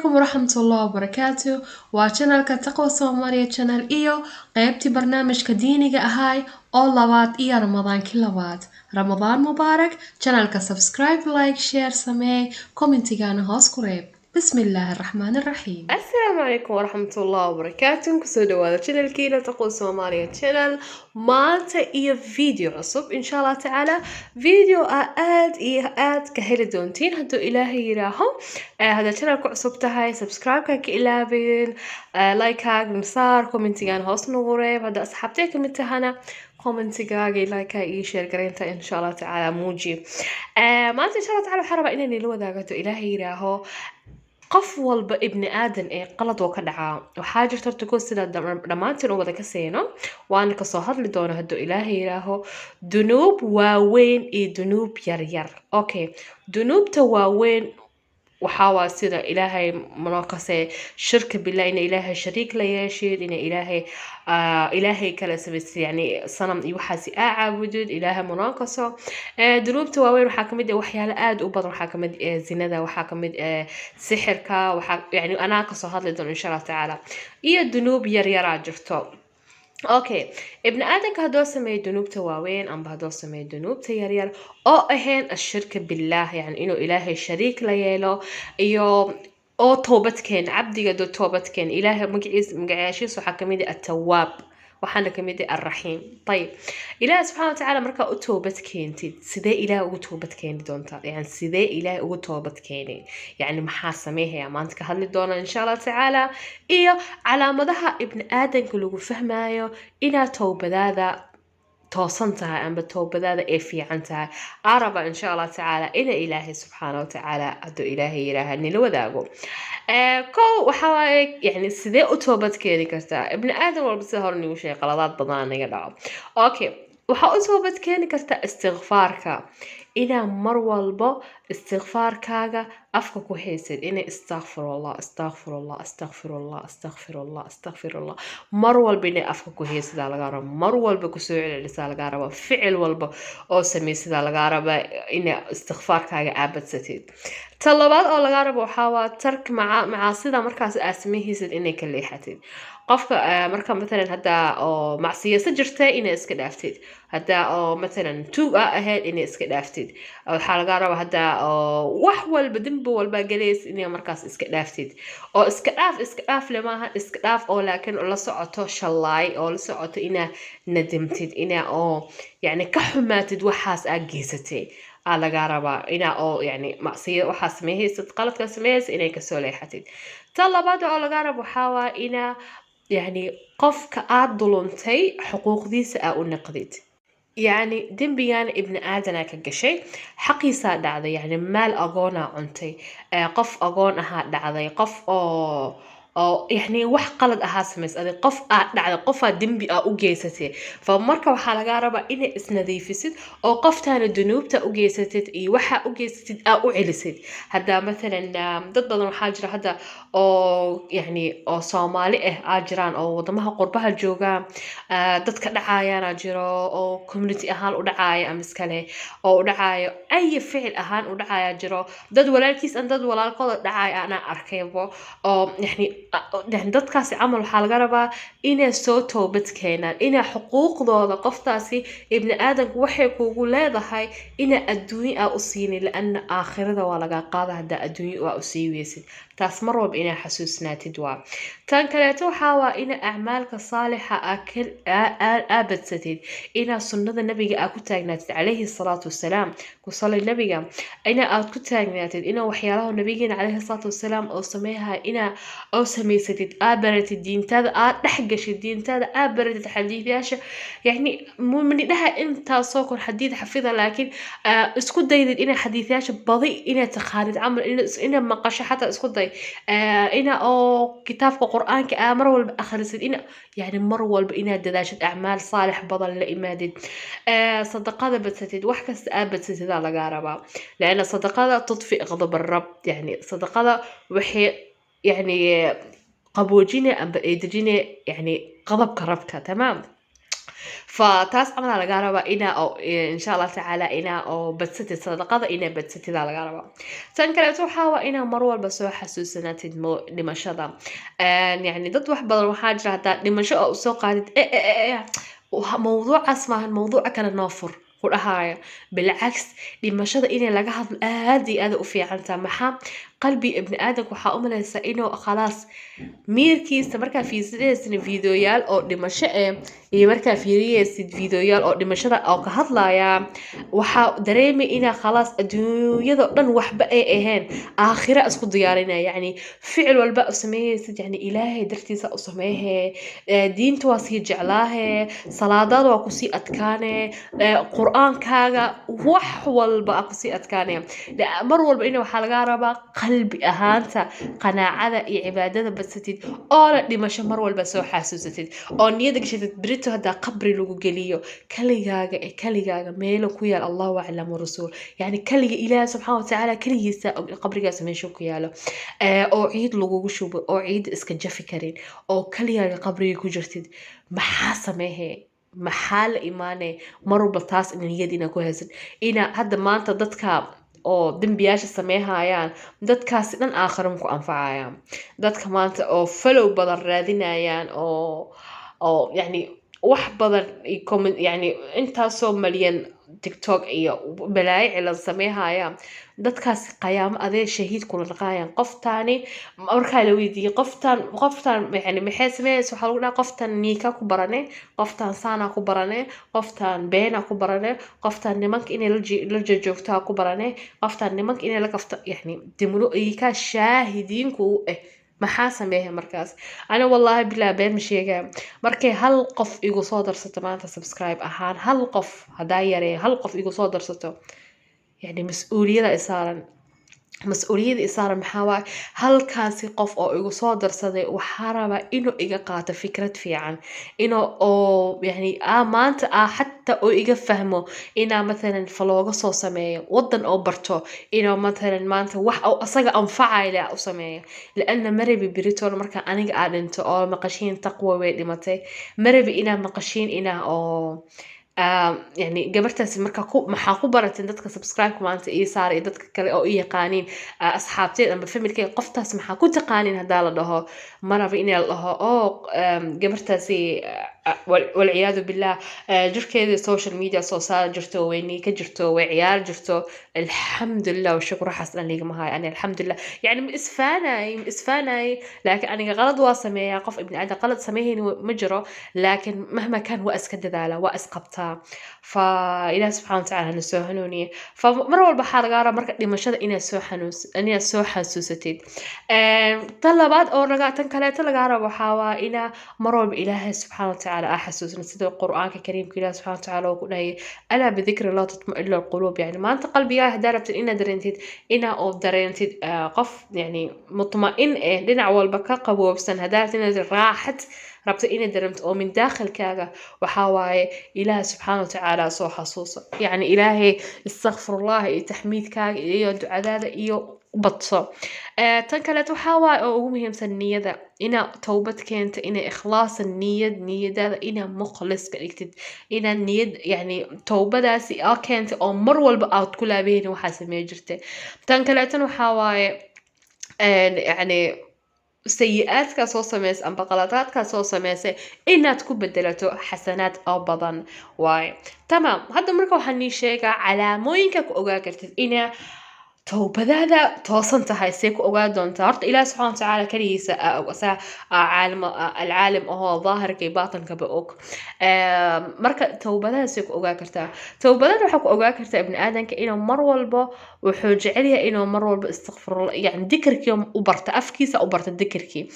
عليكم ورحمة الله وبركاته وشانلka Taqwa Soomaaliya channel iyo qaybtii barnaamijka diiniga ahay oo labaad iyo Ramadaankii labaad. Ramadaan mubaarak. Channelka subscribe, like, share, samee, commentigana hoos ku reeb. Bismillahir Rahmanir Rahiim. السلام عليكم ورحمة الله وبركاته. كسو دوادة channel كيلا تقوى سوماليا channel مالتا إيا فيديو عصب إن شاء الله تعالى. فيديو آد كهيل دونتين هدو إلهي يراهم. هذا channel كو عصب تهاي سبسكرايب كاك إلابين لايك هاك مسار كومنتيغان هوس نغوريب هذا أصحابتي كمتهانا كومنتيغاقي لايكا إي شير قرينتا إن شاء الله تعالى موجي مالتا إن شاء الله تعالى حربا إنني لو ذاقتو إلهي يراهو qof walba ibni aadan ee qalad oo ka dhacaa waxaa jirta horta sida dhammaantiin oo wada ka seeno waan ka soo hadli doona hadduu ilaahay yiraaho dunuub waaweyn iyo dunuub yaryar. Okay, dunuubta waaweyn waxaa waa sida ilaahay manaqase shirka bilaa in ilaahay shariik la yeeshid in ilaahay kala sameeyay yani sanam iyo waxaasi caabudid ilaahay manaqaso dunuubta waaweyn waxaa kamid ah waxyaalo aad u badan waxaa kamid ah zinada waxaa kamid ah sixirka waxaa yani ana ka soo hadli doona insha Allah taala iyo dunuub yaryar jirto. Okay, ابن آدم كهدو سمي دنوب تواوين أم بهدو سمي دنوب تياريار أو أهين الشرك بالله يعني إنه إلهي شريك ليالو إيو أو توبتكين عبدي قدو توبتكين إلهي مقعيشي سو حكميدي التواب وحنا كميدي الرحيم. طيب إله سبحانه وتعالى مركا أتوبتكين سيدي إله أتوبتكين دونتا يعني سيدي إله أتوبتكين يعني محاسميها يا مانتك هالي دونا إن شاء الله تعالى إيه على مدها ابن آدم كله فهمايو إنا توبة ذا توصنتها أم بالتوبة ذا إيه في عنتها عرب إن شاء الله تعالى إلى إلهي سبحانه وتعالى أدو إلهي إلهي لو ذاقو كو وحواي يعني سيدي أتوبت كيدي كرتا ابن آدم والبسهرني وشي قلادات بضانا يدعو. أوكي وحا أتوبت كيدي كرتا استغفارك إنا مرولبا استغفاركاga afka ku haysid inay astaghfirullah astaghfirullah astaghfirullah astaghfirullah astaghfirullah mar walba inay afka ku haysid laga rabo mar walba ku soo celcelisaa laga rabo ficil walba oo sameeysid laga rabo inay istighfaarkaaga aabadsatid. talabaad oo laga rabo waxa waa tark macaasida markaas aad sameeysid inay ka leexatid qofka marka مثلا hada oo macsiyo jirtay inay iska dhaaftid hada oo مثلا tuug ahayd inay iska dhaaftid waxa laga rabo hada wax walba dambi walba galeys inay markaas iska dhaaftid oo iska dhaaf lama iska dhaaf oo laakiin la socoto shalay oo la socoto ina nadimtid ina oo yani ka xumaatid waxaas aad geysatay laga rabaa ina oo yani macsiyo waxa sameeysid qaladka sameeysid inay ka soo leexatid. talabaad oo laga rabo waxa waa ina يعني قفك ظلمتي حقوق ذي نقضيت يعني دنبيان ابن آدم كجشي حقي صار دعذي يعني مال أغونا عنتي قف أغونها دعذي قف أو يعني وح قلد أهاسمس أذي قف دعذي قف دنبي أوجيستي فمركب حلقة ربع إن إسنذي فسد أو قف تاني الدنوب تأوجيستي إي وح أوجيستي أو علسد هذا مثلا ضد حاجة هذا أو يعني أو صومالي أجران أو ضمها قربها الجوجا ضد كدعايا نجرو أو كوميونتي أهان ودعايا أمسكله أو دعايا أي فعل أهان ودعايا جرو ضد ولا الكيس أن ضد ولا القول دعايا أنا أركبه أو يعني dadkaasi camal waxa laga rabaa inay soo toobad keenaan inay xuquuqdooda qoftaasi ibn aadamku waxay kuugu leedahay ina adduunyo u siinin laana aakhirada waa laga qaadaa hada adduunyo waa u sii weysid taas mar walba inay xasuusnaatid waa tan kale waxa waa ina acmaalka saalixa aabadsatid ina sunnada nabiga aad ku taagnaatid calayhi salaatu wasalaam ku salay nabiga ina aad ku taagnaatid ina waxyaalaha nabigeena calayhi salaatu wasalaam oo sameeyahay ina oo sameysatid aabaratid diintada aad dhaxgashid diintada aabaratid xadiiثyaasha yani muumini dhaha inta soo kor xadiid xafida laakiin isku daydid ina xadiiثyaasha badi ina taqaanid amal ina maqasho xataa isku day ina oo kitaabka quraanka mar walba akhrisid ina yani mar walba ina dadaashid acmaal saalix badan la imaadid sadaqada badsatid wax kasta aabadsatid laga rabaa laana sadaqada tudfi غضب الرب يعني صدقه وحي يعني قبوجيني أم بإيدجيني يعني غضب كربك تمام. فتاس عمل على جاربة إنا أو إن شاء الله تعالى إنا أو بتستي صدقة إنا بتستي على جاربة تنكرتو حاوة إنا مروة بس حسوسنا تدمو لما شذا يعني ضد واحد بدل وحاجة هذا لما شاء سوق قالت موضوع اسمه الموضوع كان نافر ورهاية بالعكس لما شذا إنا لقاها هذه وفي عنتا محا قلبي ابن آدم وحا أمليسا إنه خلاص ميركيسا markaa fiirsanaysid fiidiyoyaal oo dhimasho iyo markaa fiiriyaysid fiidiyoyaal oo dhimashada oo ka hadlaya waxaa dareemay inaa khalaas adduunyada dhan waxba ay ahayn aakhira isku diyaarinaya yani ficil walba u sameeyaysid yani ilaahay dartiisa u sameeyay diinta waa sii jeclaahe salaadaada waa ku sii adkaane quraankaaga wax walba ku sii adkaane mar walba in waxa laga rabaa qalbi ahaanta qanaacada iyo cibaadada basatid oo la dhimasho mar walba soo xasuusatid oo niyada gashatid بريتو هذا قبري لو جليو كليجاga meelo ku yaal Allah wa alam rasuul yani kaliga Ilaahay subhanahu wa ta'ala kaligiisa qabrigaas meesho ku yaalo oo ciid lagu shubo oo ciid iska jafi karin oo kaliga qabriga ku jirtid maxaa sameeyay maxaa la iimaanay mar walba taas in niyadina ku haysan ina hadda maanta dadka oo dambiyaasha sameeyayaan dadkaas dhan aakhiro ku anfacayaan dadka maanta oo follow badan raadinayaan oo yani wax badan yani intaasoo malyan tiktok iyo balaayi cilan sameeyayaan dadkaas qiyaamo adee shahiid kula dhaqayaan qoftaani markaa la weydiiyay qoftaan yani maxay sameeyaysaa waxa lagu dhahaa qoftaan niika ku barane qoftaan saana ku barane qoftaan beena ku barane qoftaan nimanka inay la joogtaa ku barane qoftaan nimanka inay la kafta yani dimulo ika shaahidiin ku maxaa sameeyay markaas ana wallahi bilaa been ma sheegaa markay hal qof igu soo darsato maanta subscribe ahaan hal qof hadaa yaree hal qof igu soo darsato يعني مسؤولية إصارة محاوى هل كاسي قف أو إيجو صادر صدي وحاربة إنه إيجا قاطع فكرة فيعن إنه أو يعني ما أنت حتى أو إيجا فهمه إنه مثلا فلوجا صو سماية وضن أو برتو إنه مثلا ما أنت وح أو أصلا أنفعي لا أو سماية لأن مري ببريتون مركا أنا قاعد أنت أو مقاشين تقوى ويلي متى مري بإنا مقاشين إنا أو يعني قبرتها مركا maxaa baratin dadka subscribe maanta ii saaray dadka kale oo ii yaqaaniin asxaabteed ama familkay qoftaas maxaa ku taqaaniin hadaa la dhaho maraba in la dhaho oo gabartaasi wal ciyaadu billah jirkeeda social media soo saar jirto weynii ka jirto way ciyaar jirto alxamdulillah wa shukr xasan liga mahay ani alxamdulillah yani isfaanay laakiin aniga qalad waa sameeyaa qof ibn aadam qalad sameeyeen ma jiro laakiin mahma kan waa iska dadaala waa isqabtaa fa ilaah subhanahu wa ta'ala soo hanuuniye fa mar walba xargaara marka dhimashada inaa soo xasuusatid talabaad oo tan kale laga rabo waxa waa ina mar walba ilaahay subhanahu wa ta'ala xasuusna sida quraanka kariimka ilaahay subhanahu wa ta'ala ku dhahay ala bi dhikri la tatma'innu alqulub yani maanta qalbiga hadarabtid ina dareentid ina oo dareentid qof yani mutma'in dhinac walba ka qaboobsan hadarabtid ina raaxat ربط إني درمت أو من داخل كذا وحواي إله سبحانه وتعالى صو حصوص يعني إلهي استغفر الله تحميد كذا إيو دعاء إيو بطصة تنكلت وحواي أو مهم سنية ذا إنا توبة كانت إنا إخلاص النية ذا إنا مخلص كنكتد إنا النية يعني توبة ذا سي كانت أو مروال بقاوت كلها بين وحاسم يجرته تنكلت وحواي يعني سيئات كسو سميس أم بقلاتات كسو سميس إنها تكون بدلته حسنات أو بدن واي تمام هذا مركو حني شيء على موينك أوجا كرتد إنها توبة هذا توصل تهايسيك أوجا دون تارت إلى سبحانه وتعالى كريسة أو عالم العالم هو ظاهر كي باطن كبأوك مركا توبة هذا سيك أوجا كرتا توبة هذا حق أوجا كرتا ابن آدم كإنه مرول با وحوج عليها إنه مرول باستغفر الله يعني ذكرك يوم وبرت أفكيسة وبرت ذكرك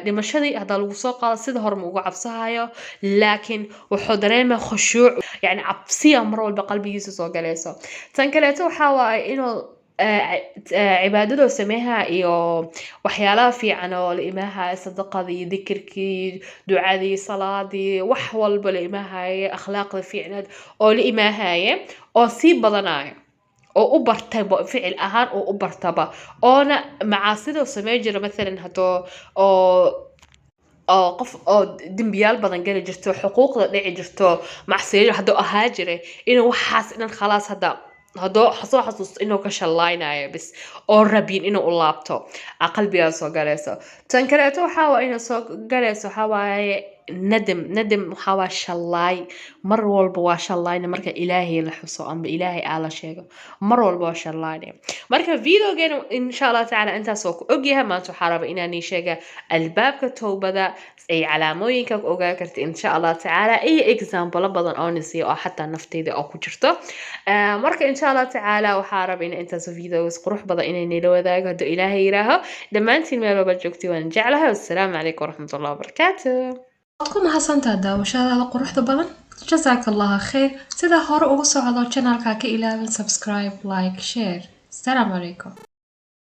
لما شذي هذا الوثاق سيد هرم وقع بصهايا لكن وحضرين ما خشوع يعني عبسية مرول بقلبي يسوس وجلسه تنكلته حوا إنه cibaadado sameeha iyo waxyaalaha fiican oo la imaahay sadaqadii dhikirkii ducadii salaadii wax walba la imaahay akhlaaqda fiicnad oo la imaahay oo si badanayo oo u bartay ficil ahaan oo u bartaba oona macaasida sameey jira mesela hado oo oo qof oo dembiyaal badan gali jirto xuquuqda dhici jirto macsiyo hadduu ahaa jiray inuu waxaas dhan khalaas hadduu soo xasuusto inuu ka shallaynayo bis oo rabin inuu u laabto qalbigaa soo galayso tan kaleeto waxaa waa inuu soo galayso waxaa waaye nadam waxaa waa shallaay mar walba waa shallayna marka ilaahay la xuso amba ilaahay aa la sheego mar walba waa shallayna marka videogeena insha allah tacaala intaas oo ku ogyahay maanta waxaa raba inaan ii sheega albaabka towbada ay calaamooyinka ku ogaan karta insha allah tacaala iyo example badan oo nisiyo oo xataa nafteyda oo ku jirto marka insha allah tacaala waxaa raba in intaas videos qurux badan inay nila wadaago hadduu ilaahay yiraaho dhammaantiin meel walba joogtay waan jeclahay wassalaamu calaykum waraxmatullahi wabarakaatu waad ku mahadsantaha daawashadaada quruxda badan jazaaka allaha khayr sida hore ugu socdo channelka ka ilaawin subscribe like share assalaamu calaykum